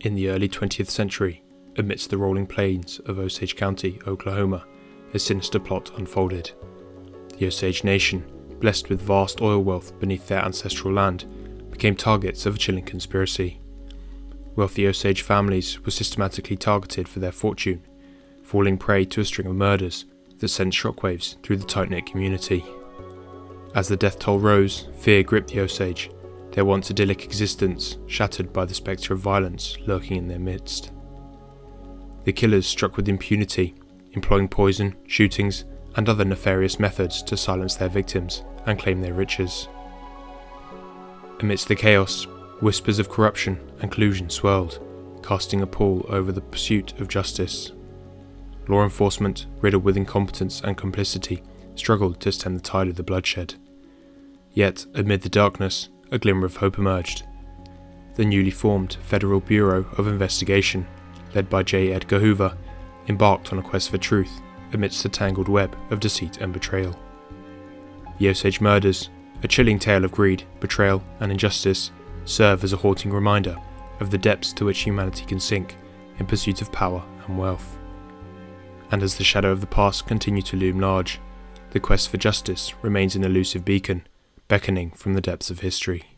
In the early 20th century, amidst the rolling plains of Osage County, Oklahoma, a sinister plot unfolded. The Osage Nation, blessed with vast oil wealth beneath their ancestral land, became targets of a chilling conspiracy. Wealthy Osage families were systematically targeted for their fortune, falling prey to a string of murders that sent shockwaves through the tight-knit community. As the death toll rose, fear gripped the Osage, their once idyllic existence shattered by the spectre of violence lurking in their midst. The killers struck with impunity, employing poison, shootings, and other nefarious methods to silence their victims and claim their riches. Amidst the chaos, whispers of corruption and collusion swirled, casting a pall over the pursuit of justice. Law enforcement, riddled with incompetence and complicity, struggled to stem the tide of the bloodshed. Yet, amid the darkness, a glimmer of hope emerged. The newly formed Federal Bureau of Investigation, led by J. Edgar Hoover, embarked on a quest for truth amidst the tangled web of deceit and betrayal. The Osage murders, a chilling tale of greed, betrayal, and injustice, serve as a haunting reminder of the depths to which humanity can sink in pursuit of power and wealth. And as the shadow of the past continues to loom large, the quest for justice remains an elusive beacon, beckoning from the depths of history.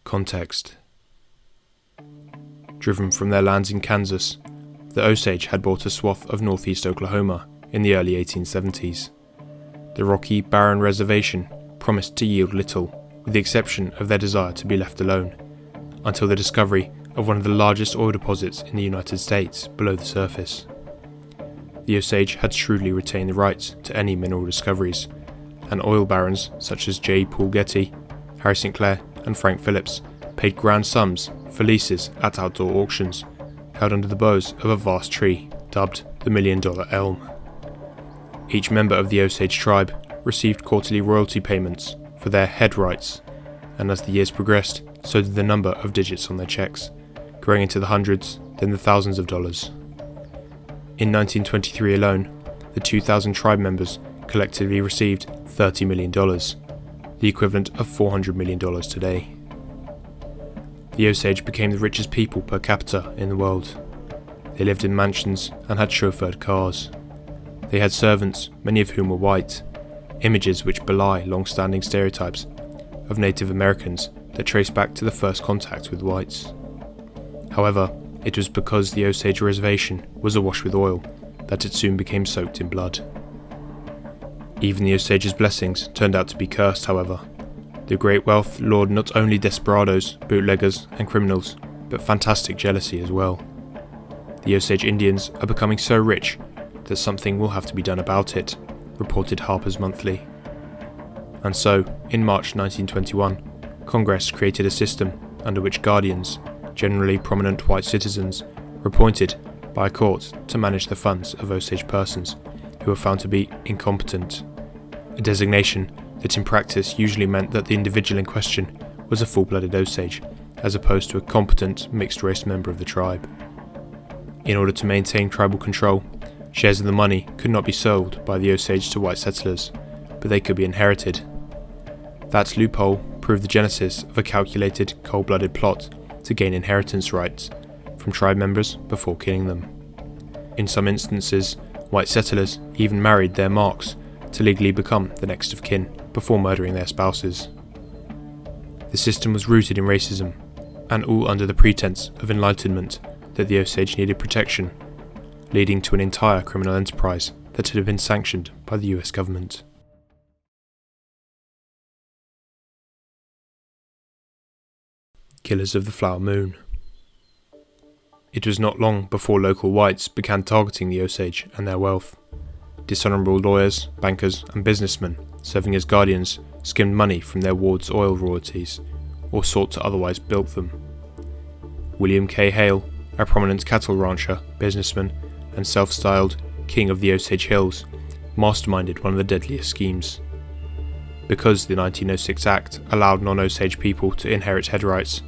Context. Driven from their lands in Kansas, the Osage had bought a swath of northeast Oklahoma in the early 1870s. The rocky, barren reservation promised to yield little, with the exception of their desire to be left alone, until the discovery of one of the largest oil deposits in the United States below the surface. The Osage had shrewdly retained the rights to any mineral discoveries, and oil barons such as J. Paul Getty, Harry St. Clair, and Frank Phillips paid grand sums for leases at outdoor auctions held under the boughs of a vast tree dubbed the $1 Million Elm. Each member of the Osage tribe received quarterly royalty payments for their head rights, and as the years progressed, so did the number of digits on their checks, growing into the hundreds, then the thousands of dollars. In 1923 alone, the 2,000 tribe members collectively received $30 million, the equivalent of $400 million today. The Osage became the richest people per capita in the world. They lived in mansions and had chauffeured cars. They had servants, many of whom were white, images which belie long-standing stereotypes of Native Americans that trace back to the first contact with whites. However, it was because the Osage reservation was awash with oil that it soon became soaked in blood. Even the Osage's blessings turned out to be cursed, however. The great wealth lured not only desperados, bootleggers, and criminals, but fantastic jealousy as well. The Osage Indians are becoming so rich that something will have to be done about it, reported Harper's Monthly. And so, in March 1921, Congress created a system under which guardians, generally prominent white citizens, were appointed by a court to manage the funds of Osage persons who were found to be incompetent, a designation that in practice usually meant that the individual in question was a full-blooded Osage, as opposed to a competent mixed-race member of the tribe. In order to maintain tribal control, shares of the money could not be sold by the Osage to white settlers, but they could be inherited. That loophole proved the genesis of a calculated, cold-blooded plot to gain inheritance rights from tribe members before killing them. In some instances, white settlers even married their marks to legally become the next of kin before murdering their spouses. The system was rooted in racism, and all under the pretense of enlightenment that the Osage needed protection, leading to an entire criminal enterprise that had been sanctioned by the US government. Killers of the Flower Moon. It was not long before local whites began targeting the Osage and their wealth. Dishonorable lawyers, bankers, and businessmen serving as guardians skimmed money from their wards' oil royalties, or sought to otherwise bilk them. William K. Hale, a prominent cattle rancher, businessman, and self-styled King of the Osage Hills, masterminded one of the deadliest schemes. Because the 1906 Act allowed non-Osage people to inherit head rights,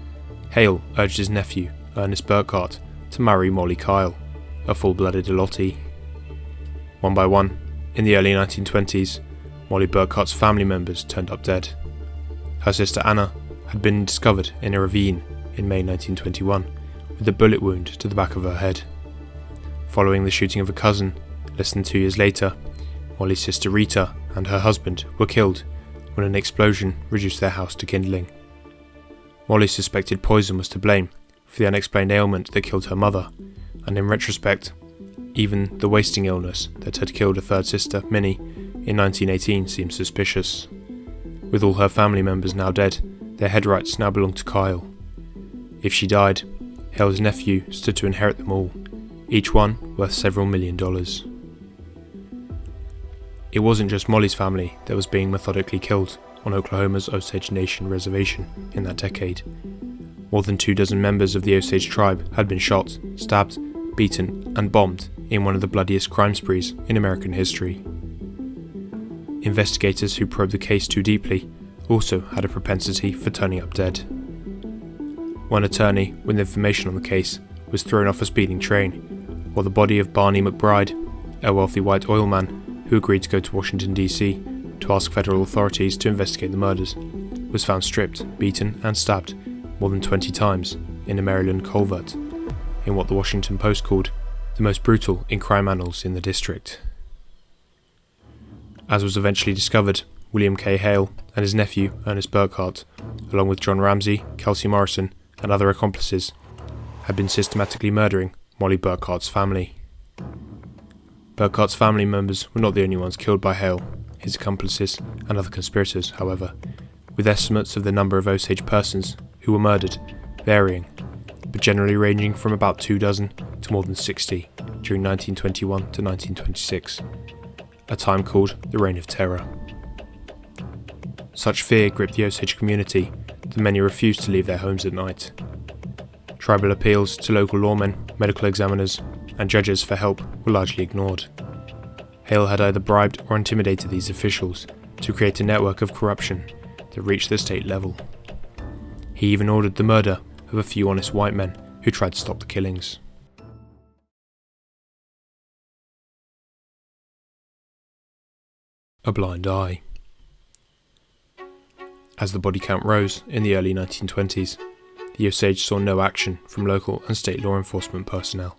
Hale urged his nephew, Ernest Burkhart, to marry Molly Kyle, a full-blooded Elote. One by one, in the early 1920s, Molly Burkhart's family members turned up dead. Her sister Anna had been discovered in a ravine in May 1921 with a bullet wound to the back of her head. Following the shooting of a cousin, less than 2 years later, Molly's sister Rita and her husband were killed when an explosion reduced their house to kindling. Molly suspected poison was to blame for the unexplained ailment that killed her mother, and in retrospect, even the wasting illness that had killed a third sister, Minnie, in 1918 seems suspicious. With all her family members now dead, their head rights now belonged to Kyle. If she died, Hale's nephew stood to inherit them all, each one worth several $1 million. It wasn't just Molly's family that was being methodically killed on Oklahoma's Osage Nation reservation in that decade. More than 24 members of the Osage tribe had been shot, stabbed, beaten, and bombed in one of the bloodiest crime sprees in American history. Investigators who probed the case too deeply also had a propensity for turning up dead. One attorney with information on the case was thrown off a speeding train, while the body of Barney McBride, a wealthy white oil man who agreed to go to Washington, D.C. to ask federal authorities to investigate the murders, was found stripped, beaten, and stabbed more than 20 times in a Maryland culvert, in what the Washington Post called the most brutal in crime annals in the district. As was eventually discovered, William K. Hale and his nephew, Ernest Burkhart, along with John Ramsey, Kelsey Morrison, and other accomplices, had been systematically murdering Molly Burkhart's family. Burkhart's family members were not the only ones killed by Hale, his accomplices, and other conspirators, however, with estimates of the number of Osage persons who were murdered varying, but generally ranging from about 24 to more than 60 during 1921 to 1926, a time called the Reign of Terror. Such fear gripped the Osage community that many refused to leave their homes at night. Tribal appeals to local lawmen, medical examiners, and judges for help were largely ignored. Hale had either bribed or intimidated these officials to create a network of corruption that reached the state level. He even ordered the murder of a few honest white men who tried to stop the killings. A blind eye. As the body count rose in the early 1920s, the Osage saw no action from local and state law enforcement personnel.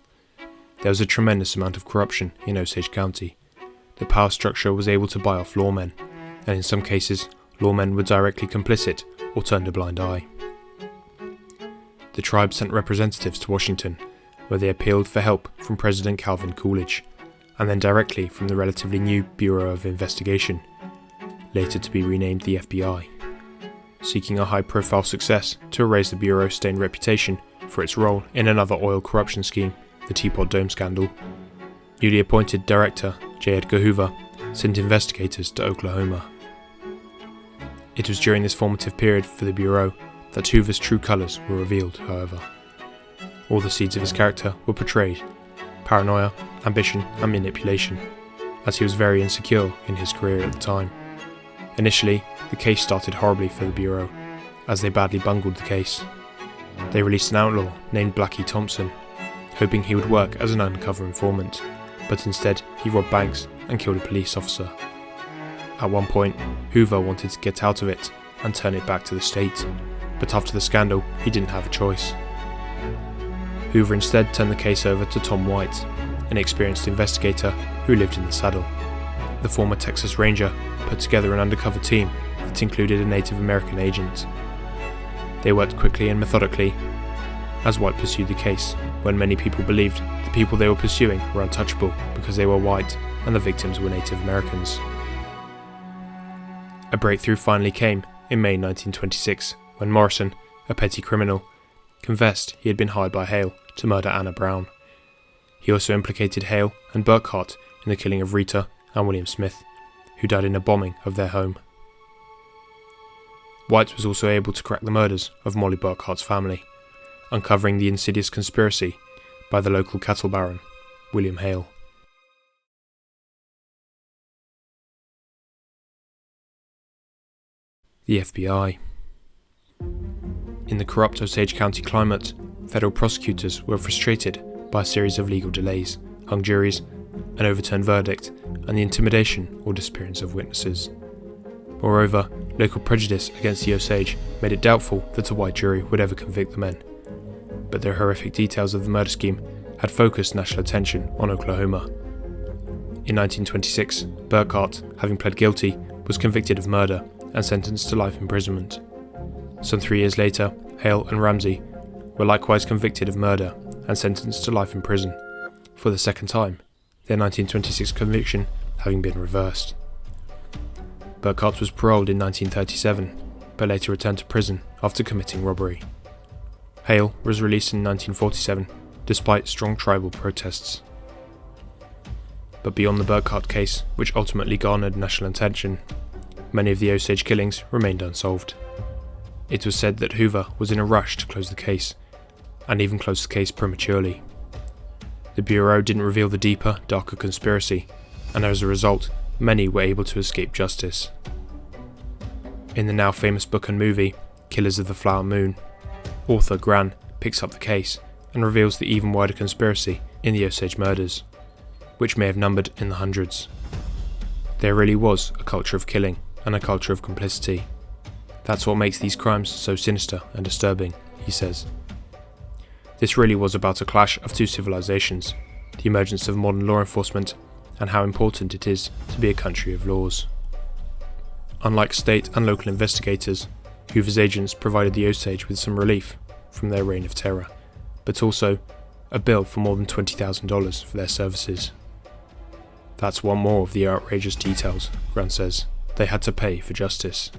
There was a tremendous amount of corruption in Osage County. The power structure was able to buy off lawmen, and in some cases, lawmen were directly complicit or turned a blind eye. The tribe sent representatives to Washington, where they appealed for help from President Calvin Coolidge, and then directly from the relatively new Bureau of Investigation, later to be renamed the FBI, seeking a high-profile success to erase the Bureau's stained reputation for its role in another oil corruption scheme, the Teapot Dome scandal. Newly appointed Director J. Edgar Hoover sent investigators to Oklahoma. It was during this formative period for the Bureau that Hoover's true colours were revealed, however. All the seeds of his character were portrayed: paranoia, ambition, and manipulation, as he was very insecure in his career at the time. Initially, the case started horribly for the Bureau, as they badly bungled the case. They released an outlaw named Blackie Thompson, hoping he would work as an undercover informant, but instead he robbed banks and killed a police officer. At one point, Hoover wanted to get out of it and turn it back to the state, but after the scandal, he didn't have a choice. Hoover instead turned the case over to Tom White, an experienced investigator who lived in the saddle. The former Texas Ranger put together an undercover team that included a Native American agent. They worked quickly and methodically as White pursued the case, when many people believed the people they were pursuing were untouchable because they were white and the victims were Native Americans. A breakthrough finally came in May 1926 when Morrison, a petty criminal, confessed he had been hired by Hale to murder Anna Brown. He also implicated Hale and Burkhart in the killing of Rita and William Smith, who died in a bombing of their home. White was also able to crack the murders of Molly Burkhart's family, uncovering the insidious conspiracy by the local cattle baron, William Hale. The FBI. In the corrupt Osage County climate, federal prosecutors were frustrated by a series of legal delays, hung juries, an overturned verdict, and the intimidation or disappearance of witnesses. Moreover, local prejudice against the Osage made it doubtful that a white jury would ever convict the men. But the horrific details of the murder scheme had focused national attention on Oklahoma. In 1926, Burkhart, having pled guilty, was convicted of murder and sentenced to life imprisonment. Some 3 years later, Hale and Ramsey were likewise convicted of murder and sentenced to life in prison, for the second time, their 1926 conviction having been reversed. Burkhart was paroled in 1937, but later returned to prison after committing robbery. Hale was released in 1947, despite strong tribal protests. But beyond the Burkhart case, which ultimately garnered national attention, many of the Osage killings remained unsolved. It was said that Hoover was in a rush to close the case, and even closed the case prematurely. The Bureau didn't reveal the deeper, darker conspiracy, and as a result, many were able to escape justice. In the now famous book and movie, Killers of the Flower Moon, author Gran picks up the case and reveals the even wider conspiracy in the Osage murders, which may have numbered in the hundreds. There really was a culture of killing and a culture of complicity. That's what makes these crimes so sinister and disturbing, he says. This really was about a clash of two civilizations, the emergence of modern law enforcement, and how important it is to be a country of laws. Unlike state and local investigators, Hoover's agents provided the Osage with some relief from their reign of terror, but also a bill for more than $20,000 for their services. That's one more of the outrageous details, Grant says. They had to pay for justice.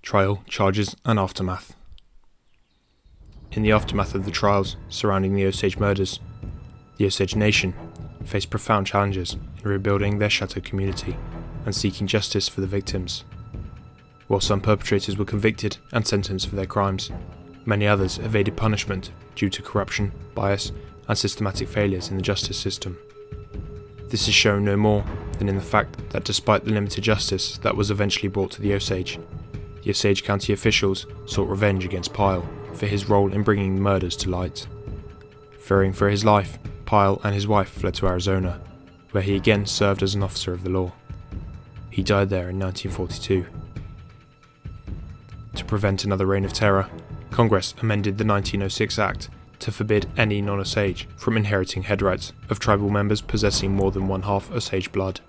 Trial, charges, and aftermath. In the aftermath of the trials surrounding the Osage murders, the Osage Nation faced profound challenges in rebuilding their shattered community and seeking justice for the victims. While some perpetrators were convicted and sentenced for their crimes, many others evaded punishment due to corruption, bias, and systematic failures in the justice system. This is shown no more than in the fact that despite the limited justice that was eventually brought to the Osage County officials sought revenge against Pyle for his role in bringing the murders to light. Fearing for his life, Pyle and his wife fled to Arizona, where he again served as an officer of the law. He died there in 1942. To prevent another reign of terror, Congress amended the 1906 Act to forbid any non-Osage from inheriting head rights of tribal members possessing more than one half Osage blood.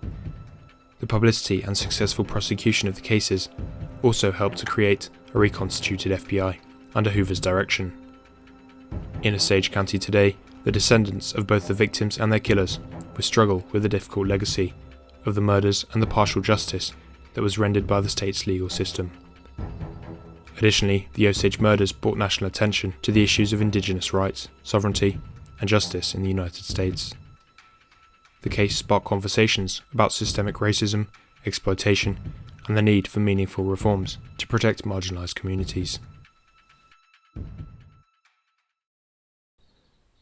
The publicity and successful prosecution of the cases also helped to create a reconstituted FBI under Hoover's direction. In Osage County today, the descendants of both the victims and their killers will struggle with the difficult legacy of the murders and the partial justice that was rendered by the state's legal system. Additionally, the Osage murders brought national attention to the issues of indigenous rights, sovereignty, and justice in the United States. The case sparked conversations about systemic racism, exploitation, and the need for meaningful reforms to protect marginalized communities.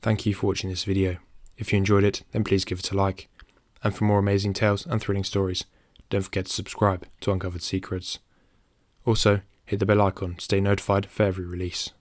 Thank you for watching this video. If you enjoyed it, then please give it a like. And for more amazing tales and thrilling stories, don't forget to subscribe to Uncovered Secrets. Also, hit the bell icon to stay notified for every release.